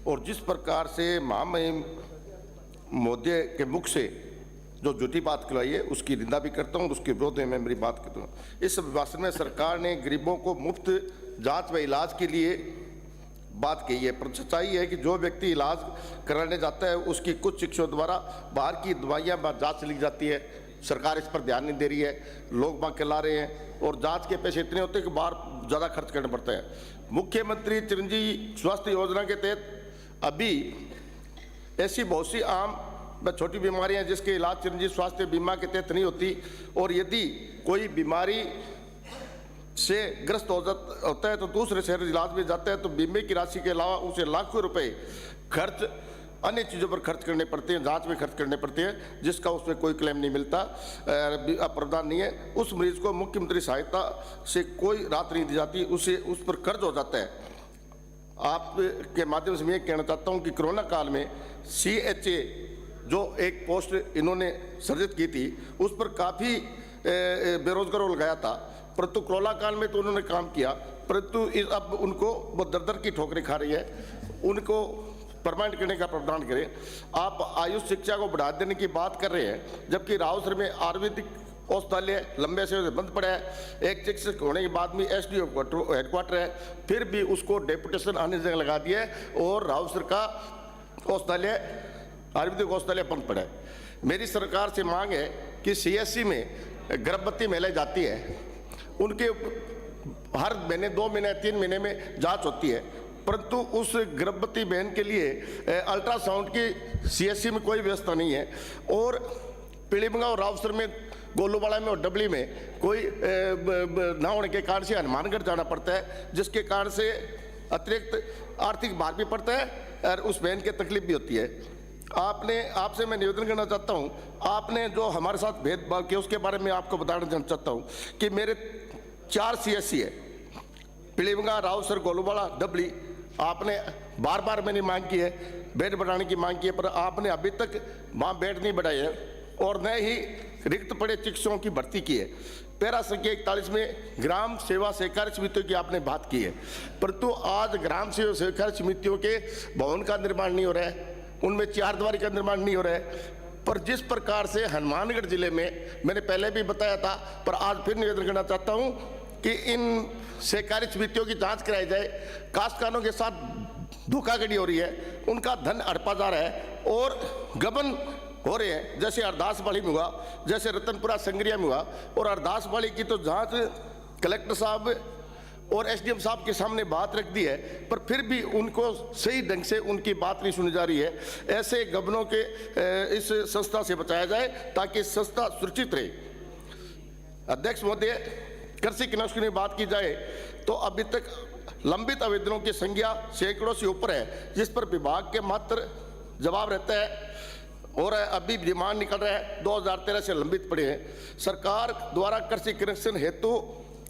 और जिस प्रकार से महामहिम मोदी के मुख से जो झूठी बात कहलाई है उसकी निंदा भी करता हूँ और उसके विरोध में मैं मेरी बात करता हूँ। इस भाषण में सरकार ने गरीबों को मुफ्त जांच व इलाज के लिए बात कही है, पर सच्चाई है कि जो व्यक्ति इलाज कराने जाता है उसकी कुछ शिक्षकों द्वारा बाहर की दवाइयाँ जाँच ली जाती है। सरकार इस पर ध्यान नहीं दे रही है, लोग बाग के ला रहे हैं और जांच के पैसे इतने होते हैं कि बाहर ज़्यादा खर्च करना पड़ता है। मुख्यमंत्री चिरंजीवी स्वास्थ्य योजना के तहत अभी ऐसी बहुत सी आम व छोटी बीमारियां जिसके इलाज चिरंजीवी स्वास्थ्य बीमा के तहत नहीं होती, और यदि कोई बीमारी से ग्रस्त होता है तो दूसरे शहर इलाज में जाता है तो बीमे की राशि के अलावा उसे लाखों रुपए खर्च अन्य चीज़ों पर खर्च करने पड़ते हैं, जांच में खर्च करने पड़ते हैं, जिसका उसमें कोई क्लेम नहीं मिलता, प्रावधान नहीं है। उस मरीज को मुख्यमंत्री सहायता से कोई राहत नहीं दी जाती, उसे उस पर कर्ज हो जाता है। आपके माध्यम से मैं कहना चाहता हूँ कि कोरोना काल में CHA जो एक पोस्ट इन्होंने सृजित की थी उस पर काफ़ी बेरोजगारों लगाया था, परंतु कोरोना काल में तो उन्होंने काम किया, परंतु अब उनको वो दर दर की ठोकरें खा रही है। उनको परमानेंट करने का प्रावधान करें। आप आयुष शिक्षा को बढ़ा देने की बात कर रहे हैं, जबकि रावसर में आयुर्वेदिक औषधालय लंबे समय से बंद पड़ा है। एक शिक्षक होने के बाद में SDO हेडक्वार्टर है, फिर भी उसको डेपुटेशन आने जगह लगा दिया है और रावसर का औषधालय आयुर्वेदिक औषधालय बंद पड़ा है। मेरी सरकार से मांग है कि CSC में गर्भवती महिलाएं जाती है, उनके हर महीने 2 महीने 3 महीने में जांच होती है, परंतु उस गर्भवती बहन के लिए अल्ट्रासाउंड की CSC में कोई व्यवस्था नहीं है। और पीलीभंगा और रावसर में गोलूवाड़ा में और डबली में कोई न होने के कारण से हनुमानगढ़ जाना पड़ता है, जिसके कारण से अतिरिक्त आर्थिक भार भी पड़ता है और उस बहन की तकलीफ भी होती है। आपसे मैं निवेदन करना चाहता हूं, आपने जो हमारे साथ भेदभाव किया उसके बारे में आपको बताना चाहता हूं कि मेरे 4 CSC है, पीलीभंगा, रावसर, गोलूवाड़ा, डबली। आपने बार बार मैंने मांग की है, बेड बढ़ाने की मांग की है, पर आपने अभी तक वहाँ बेड नहीं बढ़ाए हैं और न ही रिक्त पड़े चिकित्सकों की भर्ती की है। पैरा संख्या 41 में ग्राम सेवा सहकारी समितियों की आपने बात की है, परंतु आज ग्राम सेवा सहकारी समितियों के भवन का निर्माण नहीं हो रहा है, उनमें 4 दीवारी का निर्माण नहीं हो रहा है। पर जिस प्रकार से हनुमानगढ़ जिले में, मैंने पहले भी बताया था, पर आज फिर निवेदन करना चाहता हूं कि इन सहकारी समितियों की जांच कराई जाए। काश्तकारों के साथ धोखाधड़ी हो रही है, उनका धन हड़पा जा रहा है और गबन हो रहे हैं, जैसे अरदासवाड़ी में हुआ, जैसे रतनपुरा संग्रिया में हुआ। और अरदासवाड़ी की तो जांच कलेक्टर साहब और SDM साहब के सामने बात रख दी है, पर फिर भी उनको सही ढंग से उनकी बात नहीं सुनी जा रही है। ऐसे गबनों के इस संस्था से बचाया जाए ताकि संस्था सुरक्षित रहे। अध्यक्ष महोदय, कृषि कनेक्शन की बात की जाए तो अभी तक लंबित आवेदनों की संख्या सैकड़ों से ऊपर है, जिस पर विभाग के मात्र जवाब रहता है और अभी डिमांड निकल रहा है 2013 से लंबित पड़े हैं। सरकार द्वारा कृषि कनेक्शन हेतु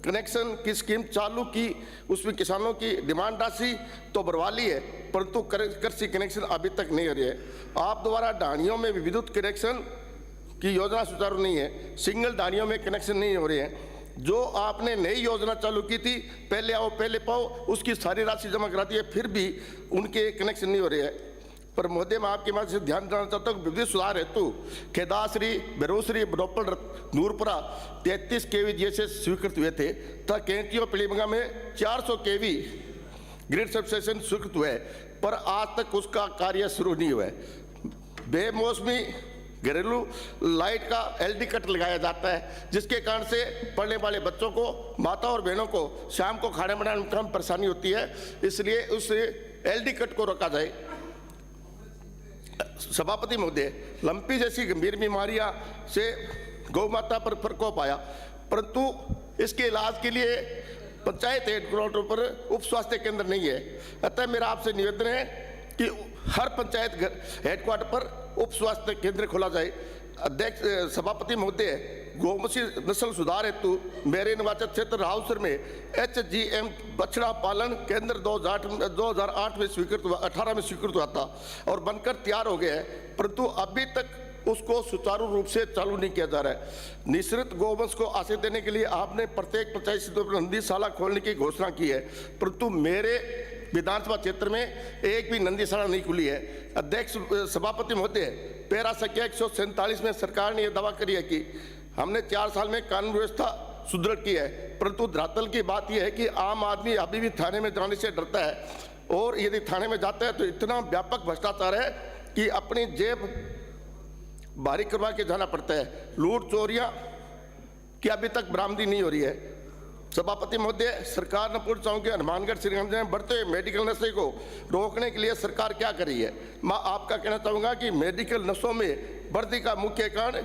कनेक्शन की स्कीम चालू की, उसमें किसानों की डिमांड राशि तो बढ़वा ली है, परंतु कृषि कनेक्शन अभी तक नहीं हो रही है। आप द्वारा ढाणियों में विद्युत कनेक्शन की योजना सुचारू नहीं है, सिंगल ढाणियों में कनेक्शन नहीं हो रहे हैं। जो आपने नई योजना चालू की थी, पहले आओ पहले पाओ, उसकी सारी राशि जमा करा दी है, फिर भी उनके कनेक्शन नहीं हो रहे हैं। पर महोदय, मैं आपके माध्यम से ध्यान देना चाहता हूँ, विद्युत सुधार हेतु खेदाश्री, बेरोसरी, बनोपल, नूरपुरा 33 kV जैसे स्वीकृत हुए थे, तथा केंटियो पीलीभंगा में 400 kV ग्रिड सबस्टेशन स्वीकृत हुए, पर आज तक उसका कार्य शुरू नहीं हुआ है। बेमौसमी घरेलू लाइट का LD कट लगाया जाता है, जिसके कारण से पढ़ने वाले बच्चों को, माता और बहनों को शाम को खाना बनाने में कम परेशानी होती है, इसलिए उस LD कट को रोका जाए। सभापति महोदय, लंपी जैसी गंभीर बीमारियां से गौ माता पर प्रकोप आया, परंतु इसके इलाज के लिए पंचायत हेडक्वार्टर पर उप स्वास्थ्य केंद्र नहीं है। अतः मेरा आपसे निवेदन है कि हर पंचायत हेडक्वार्टर पर उप स्वास्थ्य केंद्र खोला जाए। अध्यक्ष सभापति महोदय, गौमूत्र नस्ल सुधार हेतु मेरे निर्वाचन क्षेत्र रावसर में HGM बछड़ा पालन केंद्र 2008 में स्वीकृत हुआ, 18 में स्वीकृत हुआ था और बनकर तैयार हो गया है, परंतु अभी तक उसको सुचारू रूप से चालू नहीं किया जा रहा है। निश्रित गौवंश को आश्रय देने के लिए आपने प्रत्येक पंचायत पर नंदीशाला खोलने की घोषणा की है, परंतु मेरे विधानसभा क्षेत्र में एक भी नंदीशाला नहीं खुली है। अध्यक्ष सभापति महोदय, पैरा संख्या 147 में सरकार ने यह दावा किया है कि हमने 4 साल में कानून व्यवस्था सुदृढ़ की है, परंतु धरातल की बात यह है कि आम आदमी अभी भी थाने में जाने से डरता है, और यदि थाने में जाता है तो इतना व्यापक भ्रष्टाचार है कि अपनी जेब भारी करवा के जाना पड़ता है। लूट चोरियां की अभी तक बरामदी नहीं हो रही है। सभापति महोदय, सरकार नपुर चौक के हनुमानगढ़ श्रीगंज में बढ़ते हुए मेडिकल नशे को रोकने के लिए सरकार क्या कर रही है? मैं आपका कहना चाहूँगा कि मेडिकल नशों में वृद्धि का मुख्य कारण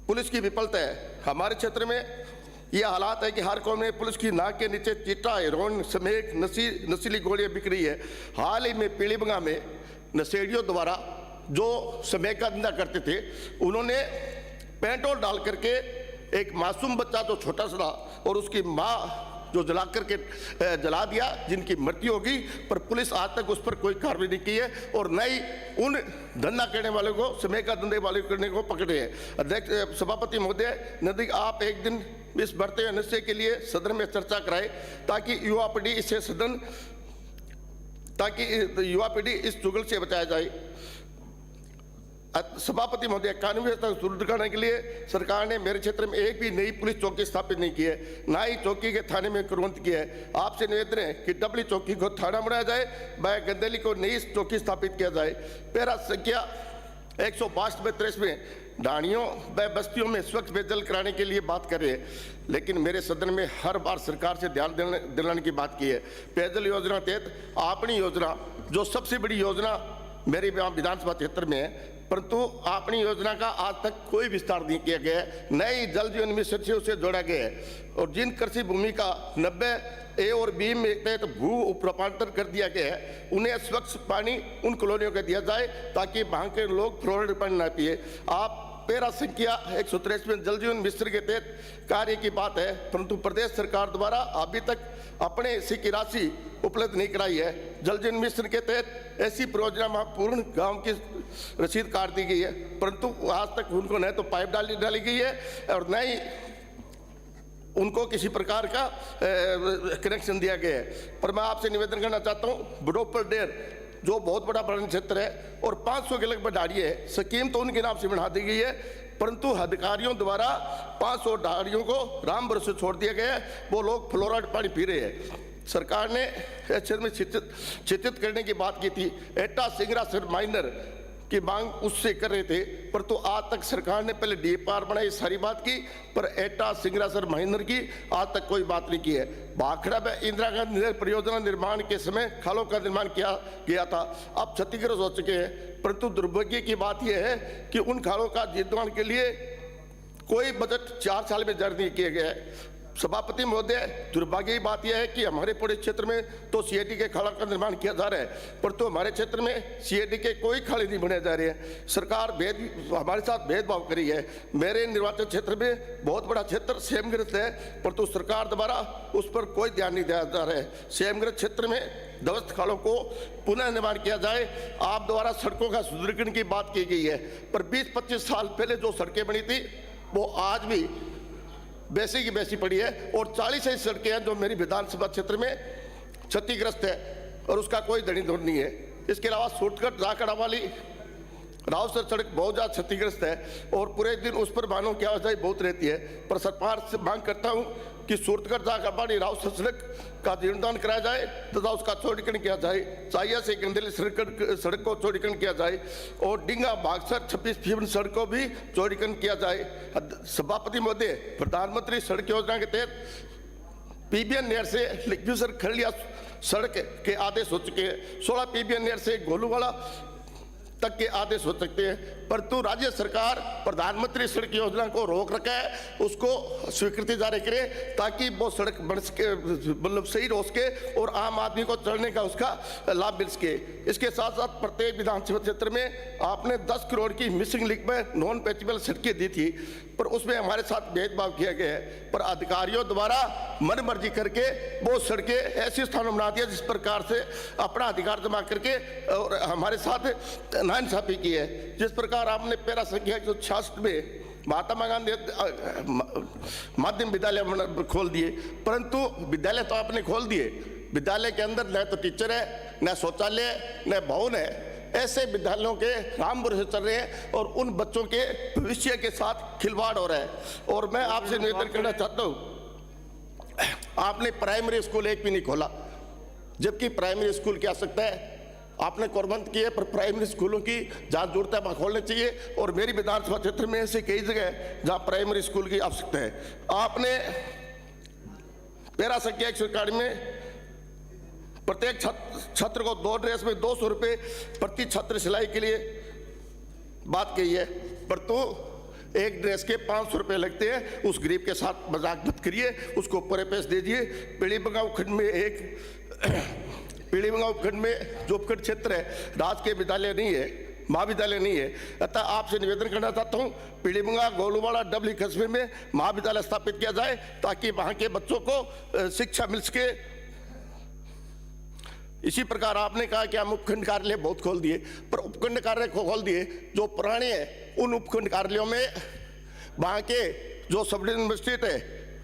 पुलिस की विफलता है। हमारे क्षेत्र में यह हालात है कि हर कोने में पुलिस की नाक के नीचे चिट्टा, हेरोइन समेत नशीली गोलियां बिक रही है। हाल ही में पीलीभंगा में नशेड़ियों द्वारा जो समय का धंधा करते थे, उन्होंने पेट्रोल डाल करके एक मासूम बच्चा जो छोटा सा और उसकी माँ जो जला करके जला दिया, जिनकी मृत्यु होगी, पर पुलिस आज तक उस पर कोई कार्रवाई नहीं की है और न ही उन धंधा करने वाले को, समय का धंधे वाले करने को पकड़े हैं। अध्यक्ष सभापति महोदय, यदि आप एक दिन इस बढ़ते हुए नशे के लिए सदन में चर्चा कराए ताकि युवा पीढ़ी इस चुगल से बचाया जाए। सभापति महोदय, कानून व्यवस्था सुदृढ़ करने के लिए सरकार ने मेरे क्षेत्र में एक भी नई पुलिस चौकी स्थापित नहीं की है, ना ही चौकी के थाने में क्रांति की है। आपसे निवेदन है कि डबली चौकी को थाना बनाया जाए, व गंदेली को नई चौकी स्थापित किया जाए। पैरा संख्या 162 में ढाणियों व बस्तियों में स्वच्छ पेयजल कराने के लिए बात कर रहे हैं, लेकिन मेरे सदन में हर बार सरकार से ध्यान दिलाने की बात की है। पेयजल योजना तहत आपनी योजना जो सबसे बड़ी योजना मेरे विधानसभा क्षेत्र में है, परंतु आपनी योजना का आज तक कोई विस्तार नहीं किया गया है, नई जल जीवन मिशन से उसे जोड़ा गया है। और जिन कृषि भूमि का 90A और B में तहत भू उपरूपांतर कर दिया गया है, उन्हें स्वच्छ पानी उन कॉलोनियों को दिया जाए ताकि वहाँ के लोग फ्लोराइड पानी न पिए। आप पैरा संख्या 163 में जल जीवन मिशन के तहत कार्य की बात है, परंतु प्रदेश सरकार द्वारा अभी तक अपने हिस्से की राशि उपलब्ध नहीं कराई है। जल जीवन मिशन के तहत ऐसी परियोजना पूर्ण गांव की रसीद काट दी गई है, परंतु आज तक उनको न तो पाइप डाली गई है और न ही उनको किसी प्रकार का कनेक्शन दिया गया है। पर मैं आपसे निवेदन करना चाहता हूँ, बडोपर डेर जो बहुत बड़ा पर्यटन क्षेत्र है और 500 के लगभग ढाड़ियाँ है, स्कीम तो उनके नाम से बना दी गई है, परंतु अधिकारियों द्वारा 500 ढाड़ियों को राम भरोसे छोड़ दिया गया है। वो लोग फ्लोराइड पानी पी रहे हैं। सरकार ने क्षेत्र में शिक्षित करने की बात की थी, एटा सिंगरासर माइनर की मांग उससे कर रहे थे, पर तो आज तक सरकार ने पहले DPR बनाई, सारी बात की, पर एटा सिंगरासर महेंद्र की आज तक कोई बात नहीं की है। भाखड़ा में इंदिरा गांधी परियोजना निर्माण के समय खालों का निर्माण किया गया था, अब क्षतिग्रस्त हो चुके हैं, परंतु दुर्भाग्य की बात यह है कि उन खालों का निर्माण के लिए कोई बजट 4 साल में जारी नहीं किया गया है। सभापति महोदय, दुर्भाग्य की बात यह है कि हमारे पूरे क्षेत्र में तो CID के खालों का निर्माण किया जा रहा है, पर तो हमारे क्षेत्र में CID के कोई खाले नहीं बनाए जा रहे हैं। सरकार हमारे साथ भेदभाव करी है। मेरे निर्वाचन क्षेत्र में बहुत बड़ा क्षेत्र सेमग्रस्त है, पर तो सरकार द्वारा उस पर कोई ध्यान नहीं दिया जा रहा है। सेमग्रस्त क्षेत्र में ध्वस्त खालों को पुनः निर्माण किया जाए। आप द्वारा सड़कों का सुदृढ़ीकरण की बात की गई है, पर 20-25 साल पहले जो सड़कें बनी थी वो आज भी वैसी की वैसी पड़ी है, और 40 ऐसी सड़कें हैं जो मेरी विधानसभा क्षेत्र में क्षतिग्रस्त है और उसका कोई धनी धुन नहीं है। इसके अलावा शॉर्टकट जाखड़ा वाली रावसर सड़क बहुत ज़्यादा क्षतिग्रस्त है और पूरे दिन उस पर वाहनों की आवाजाही बहुत रहती है। पर सरकार से मांग करता हूं कि शॉर्टकट जाखड़ा रावसर सड़क का जीर्णोद्धार कराया जाए तथा उसका चौड़ीकरण किया जाए। चाहिए से गंदेली सड़क को चौड़ीकरण किया जाए और डिंगा बागसर 26 सड़क को भी चौड़ीकरण किया जाए। सभापति महोदय, प्रधानमंत्री सड़क योजना के तहत PBN नहर से लिक्विसर खरलिया सड़क के आदेश हो चुके हैं। 16 PBN नहर से गोलूवाला तक के आदेश हो सकते हैं, परंतु राज्य सरकार प्रधानमंत्री सड़क योजना को रोक रखा है, उसको स्वीकृति जारी करे ताकि वो सड़क बन सके, मतलब सही हो सके और आम आदमी को चलने का उसका लाभ मिल सके। इसके साथ साथ प्रत्येक विधानसभा क्षेत्र में आपने 10 करोड़ की मिसिंग लिंक में नॉन पैचेबल सड़कें दी थी, पर उसमें हमारे साथ भेदभाव किया गया है, पर अधिकारियों द्वारा मनमर्जी करके वो सड़कें ऐसे स्थानों बना दिया जिस प्रकार से अपना अधिकार जमा करके और हमारे साथ नाइंसाफी की है। जिस प्रकार आपने पैरा संख्या 166 में महात्मा गांधी माध्यम विद्यालय खोल दिए, परंतु विद्यालय तो आपने खोल दिए, विद्यालय के अंदर न तो टीचर है, न शौचालय है, न भवन है। ऐसे विद्यालयों के राम भरोसे चल रहे हैं और उन बच्चों के भविष्य के साथ खिलवाड़ हो रहा है। और मैं आपसे निवेदन करना चाहता हूँ, आपने प्राइमरी स्कूल एक भी नहीं खोला, जबकि प्राइमरी स्कूल की आवश्यकता है। आपने कोरबंद की है, पर प्राइमरी स्कूलों की जहाँ जरूरत है वहाँ खोलने चाहिए। और मेरी विधानसभा क्षेत्र में ऐसे कई जगह है जहाँ प्राइमरी स्कूल की आवश्यकता है। आपने पैरा संख्या 141 में प्रत्येक छात्र को 2 ड्रेस में 200 रुपये प्रति छात्र सिलाई के लिए बात कही है, पर तो एक ड्रेस के 500 रुपये लगते हैं। उस गरीब के साथ मजाक मत करिए, उसको पूरे पैसे दे दिए। पीलीबंगाव खंड में जो उपखंड क्षेत्र है, राजकीय विद्यालय नहीं है, महाविद्यालय नहीं है। अतः आपसे निवेदन करना चाहता हूँ, पीलीबंगा गोलूवाड़ा डबली कस्बे में महाविद्यालय स्थापित किया जाए, ताकि वहाँ के बच्चों को शिक्षा मिल सके। इसी प्रकार आपने कहा कि हम उपखंड कार्यालय बहुत खोल दिए, पर उपखंड कार्यालय खोल दिए जो पुराने हैं, उन उपखंड कार्यालयों में वहाँ के जो सब डिवीजन मजिस्ट्रेट है,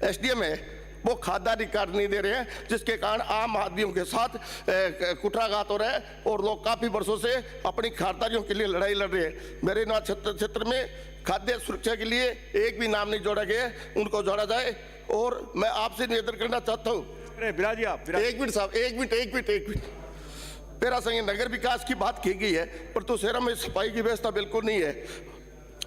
एसडीएम है, वो खाद्यान्न कार्ड नहीं दे रहे हैं, जिसके कारण आम आदमियों के साथ कुठाघात हो रहा है और लोग काफ़ी वर्षों से अपनी खाद्यान्नों के लिए लड़ाई लड़ रहे हैं। मेरे क्षेत्र में खाद्य सुरक्षा के लिए एक भी नाम नहीं जोड़ा गया है, उनको जोड़ा जाए। और मैं आपसे निवेदन करना चाहता हूँ, एक मिनट पेरा संघ नगर विकास की बात की गई है, पर तो शहरों में सफाई की व्यवस्था बिल्कुल नहीं है।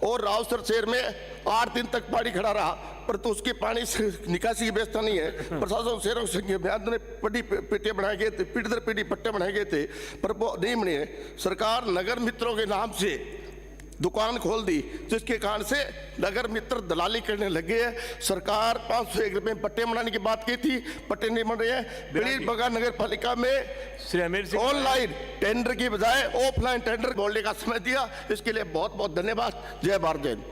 और रावसर शहर में 8 दिन तक पानी खड़ा रहा, पर तो उसके पानी से निकासी की व्यवस्था नहीं है। प्रशासन शहरों के बयान में पट्टी पेटे बनाए गए थे, पीढ़ी दर पीढ़ी पट्टे बनाए गए थे, पर वो नहीं बने। सरकार नगर मित्रों के नाम से दुकान खोल दी, जिसके कारण से नगर मित्र दलाली करने लगे हैं। सरकार 501 रुपये पट्टे बनाने की बात की थी, पट्टे नहीं बन रहे हैं। पीलीबंगा नगर पालिका में ऑनलाइन टेंडर की बजाय ऑफलाइन टेंडर बोलने का समय दिया, इसके लिए बहुत बहुत धन्यवाद। जय भारत, जय हिंद।